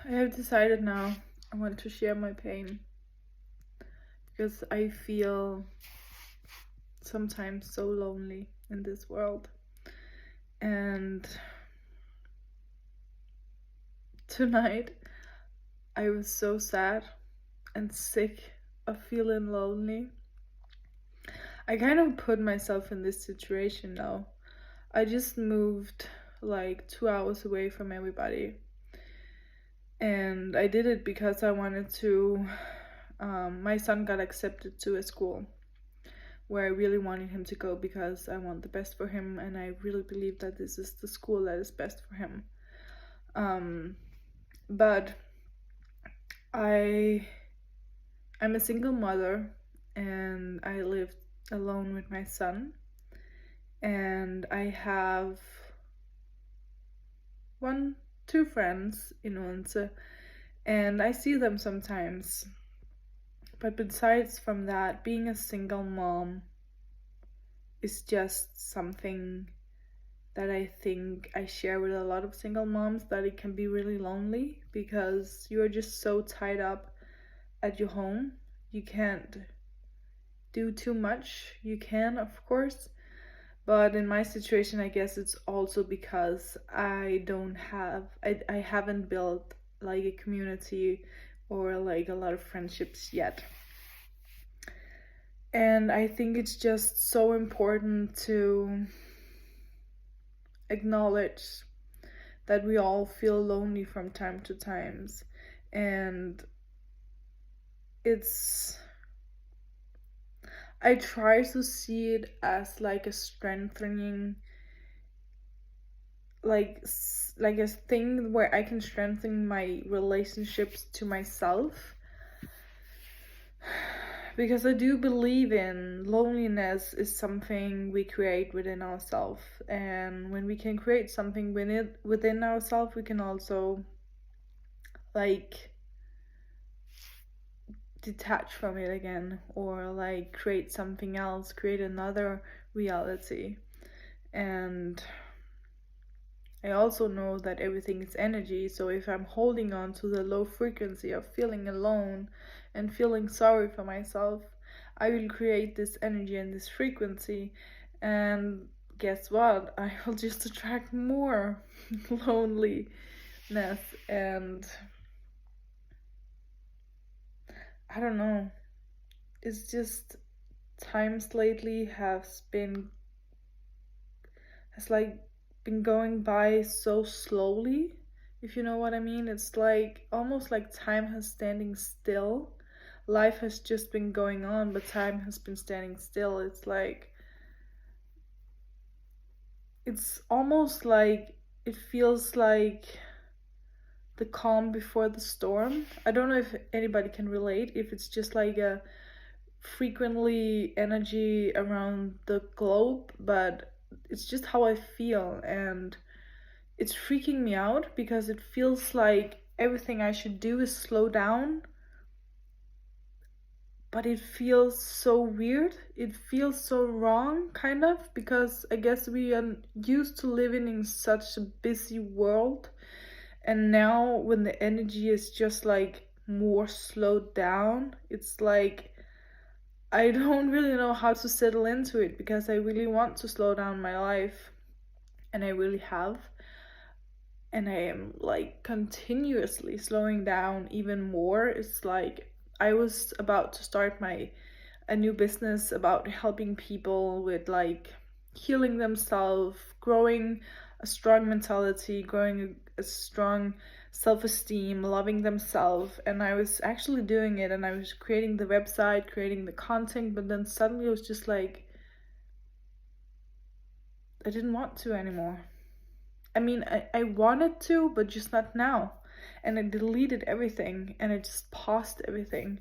I have decided now I want to share my pain because I feel sometimes so lonely in this world. And tonight I was so sad and sick of feeling lonely. I kind of put myself in this situation now. I just moved like 2 hours away from everybody. And I did it because I wanted to. My son got accepted to a school where I really wanted him to go because I want the best for him, and I really believe that this is the school that is best for him. But I'm a single mother, and I live alone with my son, and I have two friends in Odense, and I see them sometimes. But besides from that, being a single mom is just something that I think I share with a lot of single moms, that it can be really lonely because you're just so tied up at your home. You can't do too much. You can, of course, but in my situation, I guess it's also because I haven't built like a community or like a lot of friendships yet. And I think it's just so important to acknowledge that we all feel lonely from time to time. And I try to see it as like a strengthening, like a thing where I can strengthen my relationships to myself, because I do believe in loneliness is something we create within ourselves, and when we can create something within ourselves, we can also like detach from it again, or like create something else, create another reality. And I also know that everything is energy, so if I'm holding on to the low frequency of feeling alone and feeling sorry for myself, I will create this energy and this frequency, and guess what? I will just attract more loneliness. And I don't know, it's just times lately has like been going by so slowly, if you know what I mean. It's like almost like time has standing still. Life has just been going on, but time has been standing still. It's almost like it feels like the calm before the storm. I don't know if anybody can relate, if it's just like a frequently energy around the globe, but it's just how I feel, and it's freaking me out because it feels like everything I should do is slow down, but it feels so weird. It feels so wrong, kind of, because I guess we are used to living in such a busy world, and now when the energy is just like more slowed down, it's like I don't really know how to settle into it, because I really want to slow down my life, and I really have. And I am like continuously slowing down even more. It's like I was about to start a new business about helping people with like healing themselves, growing a strong mentality, growing a strong self-esteem, loving themselves. And I was actually doing it, and I was creating the website, creating the content, but then suddenly it was just like I didn't want to anymore. I mean, I wanted to, but just not now. And I deleted everything, and I just paused everything.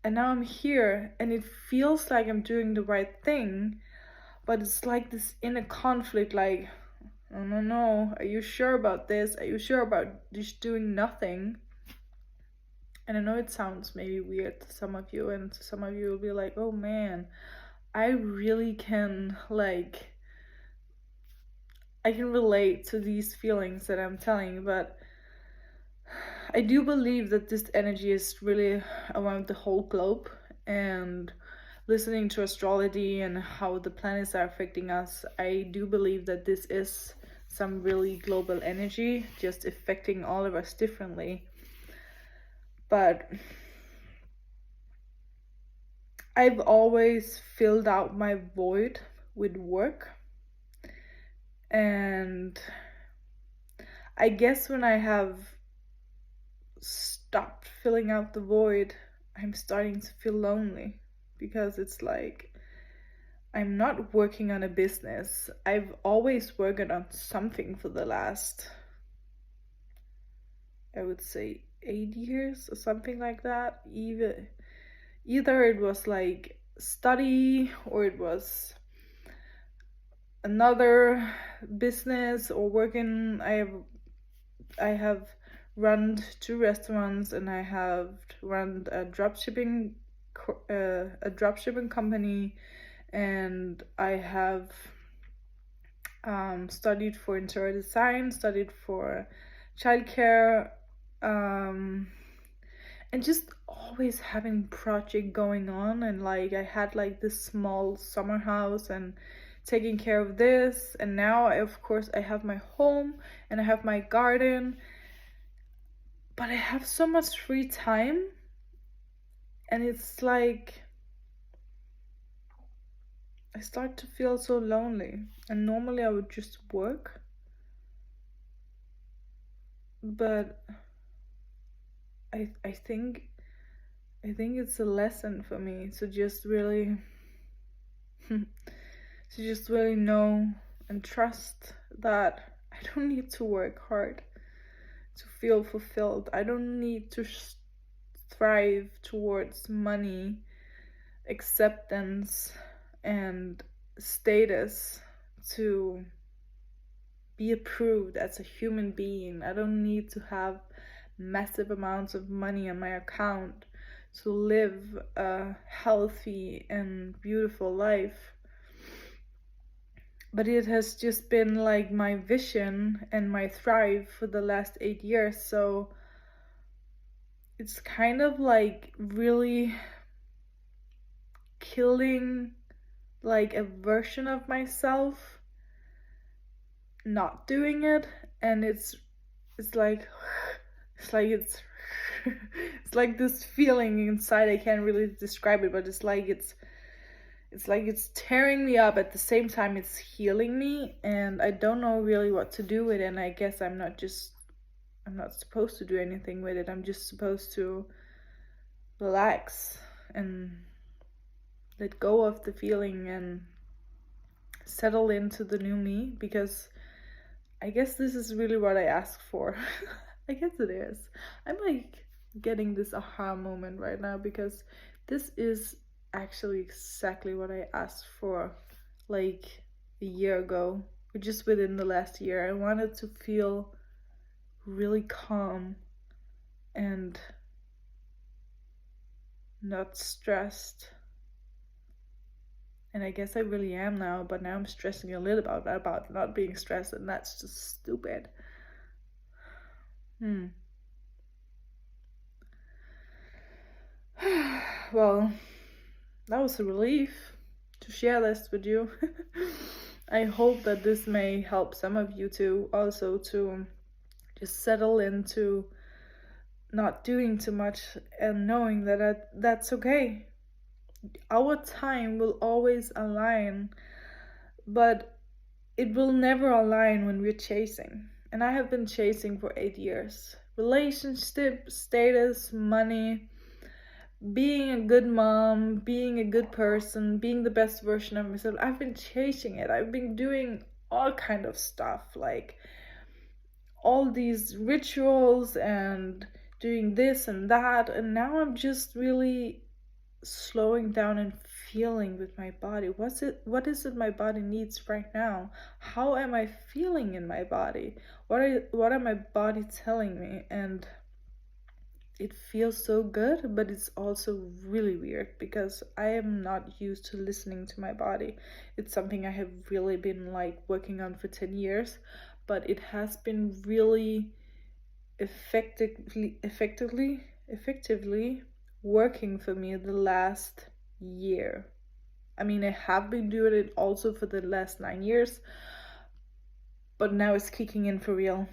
And now I'm here, and it feels like I'm doing the right thing, but it's like this inner conflict, like, oh no, are you sure about this? Are you sure about just doing nothing? And I know it sounds maybe weird to some of you, and some of you will be like, oh man, I really can, like, I can relate to these feelings that I'm telling, but I do believe that this energy is really around the whole globe, and listening to astrology and how the planets are affecting us, I do believe that this is some really global energy just affecting all of us differently. But I've always filled out my void with work, and I guess when I have stopped filling out the void, I'm starting to feel lonely, because it's like I'm not working on a business. I've always worked on something for the last, I would say, 8 years or something like that. Either it was like study, or it was another business, or working. I have run 2 restaurants, and I have run a dropshipping company, and I have studied for interior design, studied for childcare, and just always having project going on. And like I had like this small summer house and taking care of this, and now of course I have my home and I have my garden, but I have so much free time, and it's like I start to feel so lonely. And normally I would just work, but I think it's a lesson for me to just really know and trust that I don't need to work hard to feel fulfilled. I don't need to strive towards money, acceptance, and status to be approved as a human being. I don't need to have massive amounts of money on my account to live a healthy and beautiful life. But it has just been like my vision and my thrive for the last 8 years. So it's kind of like really killing like a version of myself not doing it. And it's like it's like this feeling inside. I can't really describe it, but it's like it's tearing me up. At the same time, it's healing me, and I don't know really what to do with it. And I guess I'm not supposed to do anything with it. I'm just supposed to relax and let go of the feeling and settle into the new me, because I guess this is really what I asked for. I guess it is. I'm like getting this aha moment right now, because this is actually exactly what I asked for like a year ago, or just within the last year. I wanted to feel really calm and not stressed. And I guess I really am now, but now I'm stressing a little about not being stressed, and that's just stupid. Well, that was a relief to share this with you. I hope that this may help some of you too, also to just settle into not doing too much and knowing that that's okay. Our time will always align, but it will never align when we're chasing. And I have been chasing for 8 years. Relationship, status, money, being a good mom, being a good person, being the best version of myself. I've been chasing it. I've been doing all kind of stuff, like all these rituals and doing this and that. And now I'm just really slowing down and feeling with my body. What is it my body needs right now? How am I feeling in my body? What are my body telling me? And it feels so good, but it's also really weird, because I am not used to listening to my body. It's something I have really been like working on for 10 years, but it has been really effectively working for me the last year. I mean, I have been doing it also for the last 9 years, but now it's kicking in for real.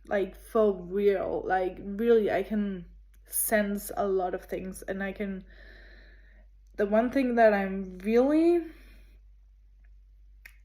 Like, for real. Like, really, I can sense a lot of things, and the one thing that I'm really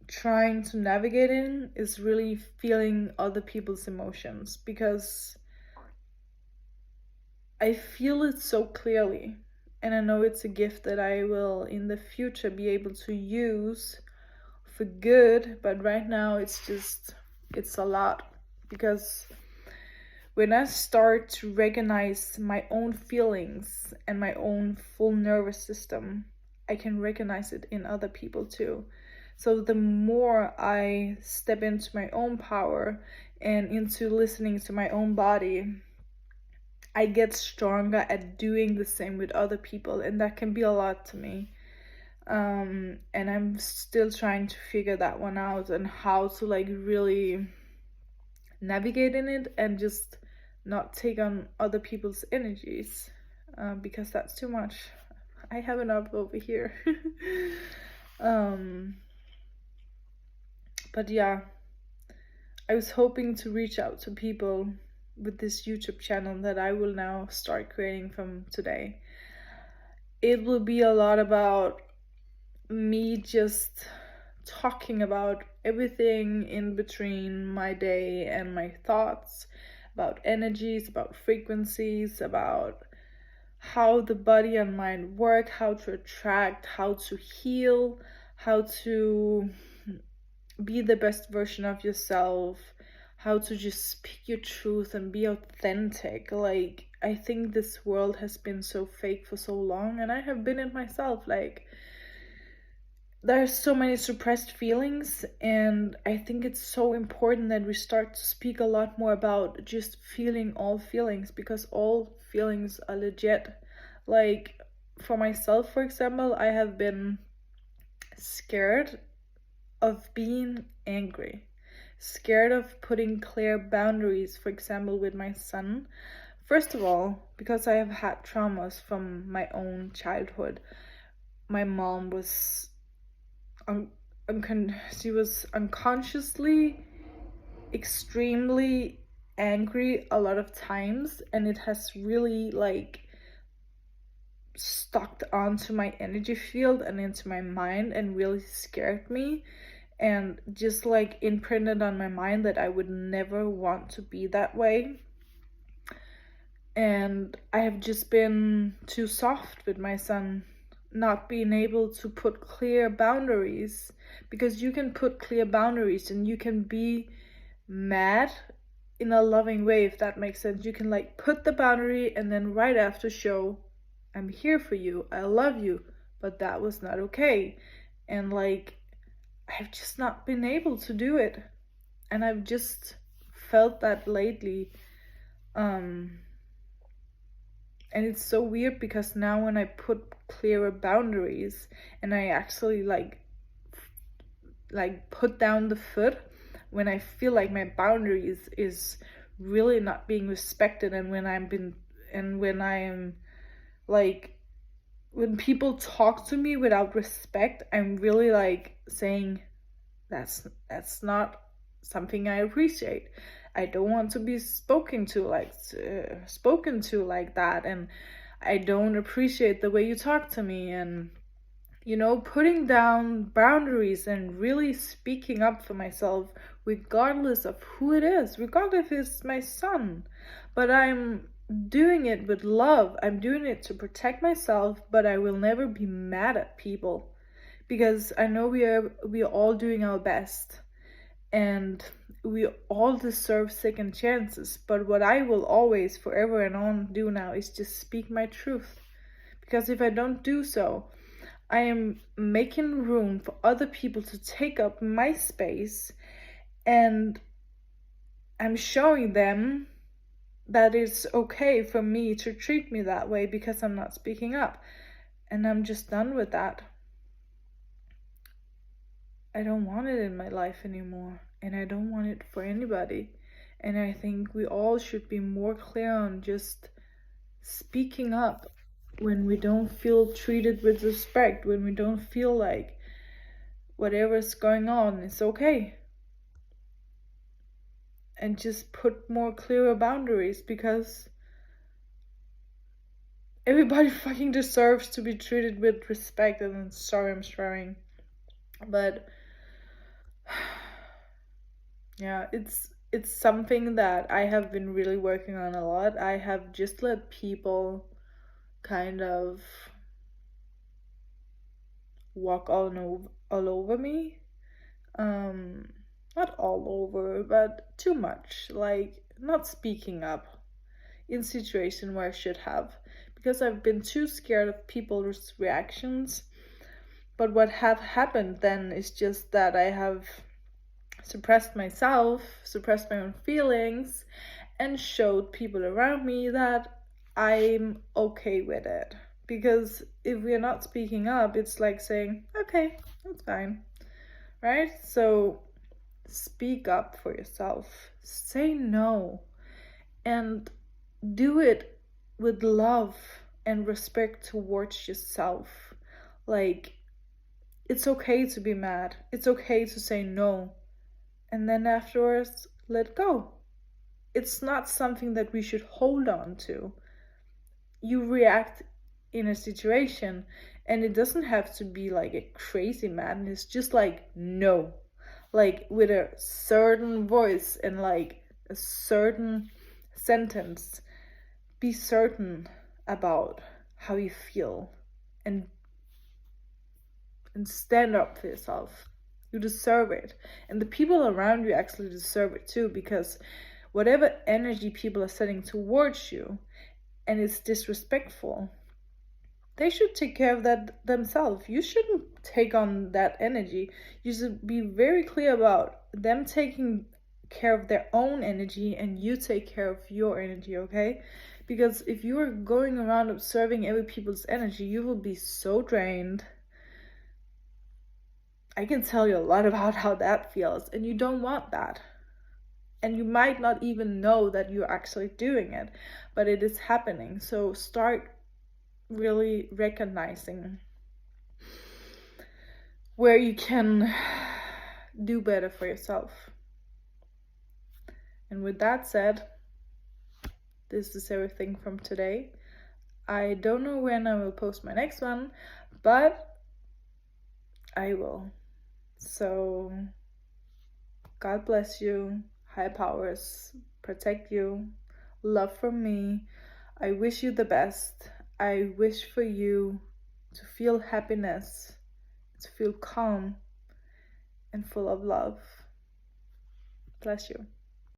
trying to navigate in is really feeling other people's emotions, because I feel it so clearly, and I know it's a gift that I will in the future be able to use for good, but right now it's a lot, because when I start to recognize my own feelings and my own full nervous system, I can recognize it in other people too. So the more I step into my own power and into listening to my own body, I get stronger at doing the same with other people, and that can be a lot to me. And I'm still trying to figure that one out, and how to like really navigate in it and just not take on other people's energies, because that's too much. I have enough over here. But yeah, I was hoping to reach out to people with this YouTube channel that I will now start creating from today. It will be a lot about me just talking about everything in between my day and my thoughts, about energies, about frequencies, about how the body and mind work, how to attract, how to heal, how to be the best version of yourself, how to just speak your truth and be authentic. Like, I think this world has been so fake for so long, and I have been it myself. Like, there's so many suppressed feelings, and I think it's so important that we start to speak a lot more about just feeling all feelings, because all feelings are legit. Like, for myself, for example, I have been scared of being angry, scared of putting clear boundaries, for example, with my son. First of all, because I have had traumas from my own childhood. My mom was she was unconsciously extremely angry a lot of times, and it has really like stuck onto my energy field and into my mind, and really scared me, and just like imprinted on my mind that I would never want to be that way. And I have just been too soft with my son, not being able to put clear boundaries, because you can put clear boundaries and you can be mad in a loving way, if that makes sense. You can like put the boundary and then right after show, I'm here for you, I love you, but that was not okay. And like, I've just not been able to do it, and I've just felt that lately. And it's so weird, because now when I put clearer boundaries and I actually like put down the foot, when I feel like my boundaries is really not being respected, and when I am like, when people talk to me without respect, I'm really like saying, that's not something I appreciate. I don't want to be spoken to like that, and I don't appreciate the way you talk to me. And putting down boundaries and really speaking up for myself, regardless of who it is, regardless if it's my son. But I'm doing it with love. I'm doing it to protect myself, but I will never be mad at people, because I know we are all doing our best, and we all deserve second chances. But what I will always, forever and on, do now is just speak my truth, because if I don't do so, I am making room for other people to take up my space, and I'm showing them that it's okay for me to treat me that way, because I'm not speaking up. And I'm just done with that. I don't want it in my life anymore, and I don't want it for anybody. And I think we all should be more clear on just speaking up when we don't feel treated with respect, when we don't feel like whatever's going on is okay. And just put more clearer boundaries, because everybody fucking deserves to be treated with respect. And I'm sorry I'm swearing, but yeah, it's something that I have been really working on a lot. I have just let people kind of walk all over me. Not all over, but too much. Like not speaking up in situation where I should have, because I've been too scared of people's reactions. But what have happened then is just that I have suppressed myself, suppressed my own feelings, and showed people around me that I'm okay with it. Because if we're not speaking up, it's like saying, okay, that's fine, right? So speak up for yourself, say no, and do it with love and respect towards yourself. Like, it's okay to be mad, it's okay to say no, and then afterwards, let go. It's not something that we should hold on to. You react in a situation, and it doesn't have to be like a crazy madness, just like no, like with a certain voice and like a certain sentence. Be certain about how you feel, and stand up for yourself. You deserve it, and the people around you actually deserve it too, because whatever energy people are sending towards you and it's disrespectful, they should take care of that themselves. You shouldn't take on that energy. You should be very clear about them taking care of their own energy, and you take care of your energy, okay? Because if you are going around observing other people's energy, you will be so drained. I can tell you a lot about how that feels, and you don't want that. And you might not even know that you're actually doing it, but it is happening. So start really recognizing where you can do better for yourself. And with that said, this is everything from today. I don't know when I will post my next one, but I will. So God bless you, high powers protect you, love from me. I wish you the best. I wish for you to feel happiness, to feel calm and full of love. Bless you.